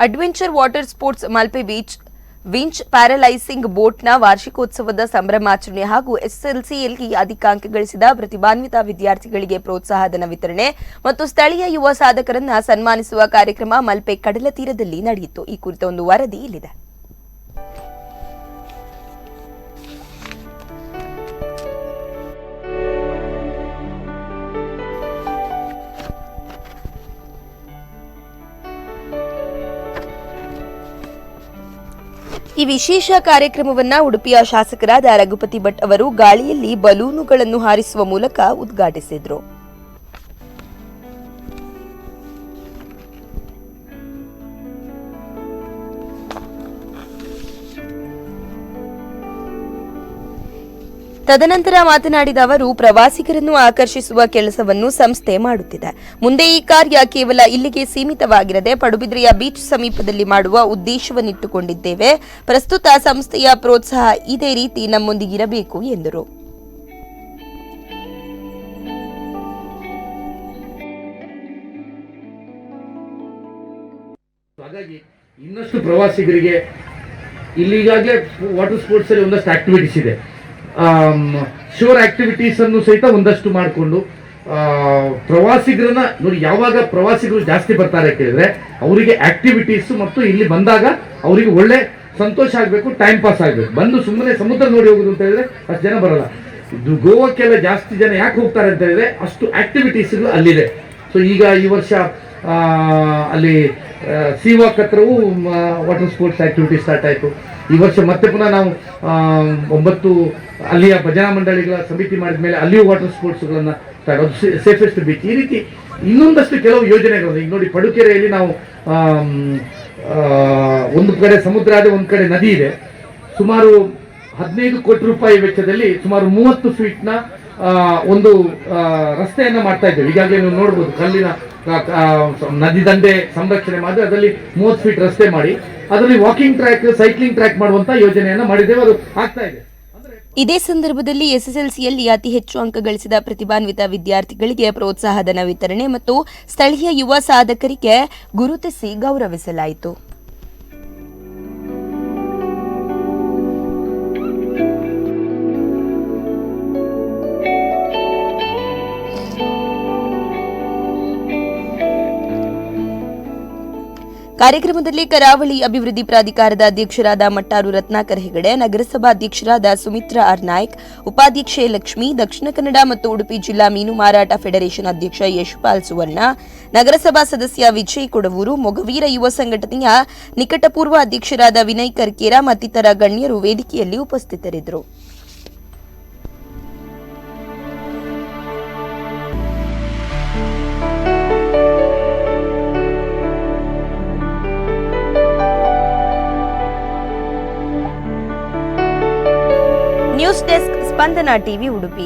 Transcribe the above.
Adventure water sports Malpe beach winch parasailing ಬೋಟ್ನ ವಾರ್ಷಿಕೋತ್ಸವದ ಸಂಭ್ರಮಾಚರಣೆ ಹಾಗೂ ಎಸ್ಎಸ್ಎಲ್ಸಿಯಲ್ಲಿ ಅಧಿಕ ಅಂಕ ಗಳಿಸಿದ ಪ್ರತಿಭಾನ್ವಿತ ವಿದ್ಯಾರ್ಥಿಗಳಿಗೆ ಪ್ರೋತ್ಸಾಹಧನ ವಿತರಣೆ ಮತ್ತು ಸ್ಥಳೀಯ ಯುವ ಸಾಧಕರನ್ನು ಸನ್ಮಾನಿಸುವ ಕಾರ್ಯಕ್ರಮ ಮಲ್ಪೆ ಕಡಲ ತೀರದಲ್ಲಿ ನಡೆಯಿತು. ಈ ಕುರಿತ ಒಂದು ವರದಿ ಇಲ್ಲಿದೆ. ಈ ವಿಶೇಷ ಕಾರ್ಯಕ್ರಮವನ್ನು ಉಡುಪಿಯ ಶಾಸಕರಾದ ರಘುಪತಿ ಭಟ್ ಅವರು ಗಾಳಿಯಲ್ಲಿ ಬಲೂನುಗಳನ್ನು ಹಾರಿಸುವ ಮೂಲಕ ಉದ್ಘಾಟಿಸಿದರು. ತದನಂತರ ಮಾತನಾಡಿದ ಅವರು, ಪ್ರವಾಸಿಗರನ್ನು ಆಕರ್ಷಿಸುವ ಕೆಲಸವನ್ನು ಸಂಸ್ಥೆ ಮಾಡುತ್ತಿದೆ. ಮುಂದೆ ಈ ಕಾರ್ಯ ಕೇವಲ ಇಲ್ಲಿಗೆ ಸೀಮಿತವಾಗಿರದೆ ಪಡುಬಿದ್ರೆಯ ಬೀಚ್ ಸಮೀಪದಲ್ಲಿ ಮಾಡುವ ಉದ್ದೇಶವನ್ನಿಟ್ಟುಕೊಂಡಿದ್ದೇವೆ. ಪ್ರಸ್ತುತ ಸಂಸ್ಥೆಯ ಪ್ರೋತ್ಸಾಹ ಇದೇ ರೀತಿ ನಮ್ಮೊಂದಿಗಿರಬೇಕು ಎಂದರು. ಹಾಗಾಗಿ ಇನ್ನಷ್ಟು ಪ್ರವಾಸಿಗರಿಗೆ ಇಲ್ಲಿಗಾಗಲೇ ವಾಟರ್ ಸ್ಪೋರ್ಟ್ಸ್ ಅಲ್ಲಿ ಒಂದಷ್ಟು ಆಕ್ಟಿವಿಟೀಸ್ ಇದೆ. ಶೋರ್ ಆಕ್ಟಿವಿಟೀಸ್ ಅನ್ನು ಸಹಿತ ಒಂದಷ್ಟು ಮಾಡಿಕೊಂಡು ಪ್ರವಾಸಿಗರನ್ನ ನೋಡಿ, ಯಾವಾಗ ಪ್ರವಾಸಿಗರು ಜಾಸ್ತಿ ಬರ್ತಾರೆ ಕೇಳಿದ್ರೆ ಅವರಿಗೆ ಆಕ್ಟಿವಿಟೀಸ್ ಮತ್ತು ಇಲ್ಲಿ ಬಂದಾಗ ಅವರಿಗೆ ಒಳ್ಳೆ ಸಂತೋಷ ಆಗಬೇಕು, ಟೈಮ್ ಪಾಸ್ ಆಗಬೇಕು. ಬಂದು ಸುಮ್ಮನೆ ಸಮುದ್ರ ನೋಡಿ ಹೋಗುದು ಅಂತ ಹೇಳಿದ್ರೆ ಅಷ್ಟು ಜನ ಬರಲ್ಲ. ಇದು ಗೋವಾಕ್ಕೆಲ್ಲ ಜಾಸ್ತಿ ಜನ ಯಾಕೆ ಹೋಗ್ತಾರೆ ಅಂತ ಹೇಳಿದ್ರೆ ಅಷ್ಟು ಆಕ್ಟಿವಿಟೀಸ್ಗಳು ಅಲ್ಲಿದೆ. ಸೊ ಈಗ ಈ ವರ್ಷ ಅಲ್ಲಿ ಸೀವಾಕ್ ಹತ್ರವೂ ವಾಟರ್ ಸ್ಪೋರ್ಟ್ಸ್ ಆಕ್ಟಿವಿಟಿ ಸ್ಟಾರ್ಟ್ ಆಯಿತು. ಈ ವರ್ಷ ಮತ್ತೆ ಪುನಃ ನಾವು 9 ಅಲ್ಲಿಯ ಭಜನಾ ಮಂಡಳಿಗಳ ಸಮಿತಿ ಮಾಡಿದ ಮೇಲೆ ಅಲ್ಲಿಯೂ ವಾಟರ್ ಸ್ಪೋರ್ಟ್ಸ್ಗಳನ್ನು ಸ್ಟಾರ್ಟ್, ಅದು ಸೇಫೆಸ್ಟ್ ಬೀಚ್. ಈ ರೀತಿ ಇನ್ನೊಂದಷ್ಟು ಕೆಲವು ಯೋಜನೆಗಳು. ಈಗ ನೋಡಿ, ಪಡುಕೆರೆಯಲ್ಲಿ ನಾವು ಒಂದು ಕಡೆ ಸಮುದ್ರ ಇದೆ, ಒಂದು ಕಡೆ ನದಿ ಇದೆ. ಸುಮಾರು 15 ಕೋಟಿ ರೂಪಾಯಿ ವೆಚ್ಚದಲ್ಲಿ ಸುಮಾರು 30 ಫೀಟ್ನ ಒಂದು ರಸ್ತೆಯನ್ನ ಮಾಡ್ತಾ ಇದ್ದೇವೆ. ಈಗಾಗಲೇ ನೀವು ನೋಡ್ಬೋದು, ಕಲ್ಲಿನ ನದಿ ದಂಡೆ ಸಂರಕ್ಷಣೆ ಮಾಡಿ ಅದರಲ್ಲಿ 30 ಫೀಟ್ ರಸ್ತೆ ಮಾಡಿ ಅದರಲ್ಲಿ ವಾಕಿಂಗ್ ಟ್ರ್ಯಾಕ್, ಸೈಕ್ಲಿಂಗ್ ಟ್ರ್ಯಾಕ್ ಮಾಡುವಂತ ಯೋಜನೆಯನ್ನ ಮಾಡಿದ್ದೇವೆ. ಅದು ಆಗ್ತಾ ಇದೆ. ಇದೇ ಸಂದರ್ಭದಲ್ಲಿ ಎಸ್ಎಸ್ಎಲ್ಸಿಯಲ್ಲಿ ಅತಿ ಹೆಚ್ಚು ಅಂಕ ಗಳಿಸಿದ ಪ್ರತಿಭಾನ್ವಿತ ವಿದ್ಯಾರ್ಥಿಗಳಿಗೆ ಪ್ರೋತ್ಸಾಹಧನ ವಿತರಣೆ ಮತ್ತು ಸ್ಥಳೀಯ ಯುವ ಸಾಧಕರಿಗೆ ಗುರುತಿಸಿ ಗೌರವಿಸಲಾಯಿತು. ಕಾರ್ಯಕ್ರಮದಲ್ಲಿ ಕರಾವಳಿ ಅಭಿವೃದ್ಧಿ ಪ್ರಾಧಿಕಾರದ ಅಧ್ಯಕ್ಷರಾದ ಮಟ್ಟಾರು ರತ್ನಾಕರ್ ಹೆಗಡೆ, ನಗರಸಭಾ ಅಧ್ಯಕ್ಷರಾದ ಸುಮಿತ್ರಾ ಆರ್ ನಾಯ್ಕ್, ಉಪಾಧ್ಯಕ್ಷೆ ಲಕ್ಷ್ಮಿ, ದಕ್ಷಿಣ ಕನ್ನಡ ಮತ್ತು ಉಡುಪಿ ಜಿಲ್ಲಾ ಮೀನು ಮಾರಾಟ ಫೆಡರೇಷನ್ ಅಧ್ಯಕ್ಷ ಯಶಪಾಲ್ ಸುವರ್ಣ, ನಗರಸಭಾ ಸದಸ್ಯ ವಿಜಯ್ ಕೊಡವೂರು, ಮೊಗವೀರ ಯುವ ಸಂಘಟನೆಯ ನಿಕಟಪೂರ್ವ ಅಧ್ಯಕ್ಷರಾದ ವಿನಯ್ ಕರ್ಕೇರ ಮತ್ತಿತರ ಗಣ್ಯರು ವೇದಿಕೆಯಲ್ಲಿ ಉಪಸ್ಥಿತರಿದ್ದರು. ನ್ಯೂಸ್ ಡೆಸ್ಕ್, ಸ್ಪಂದನ ಟಿವಿ, ಉಡುಪಿ.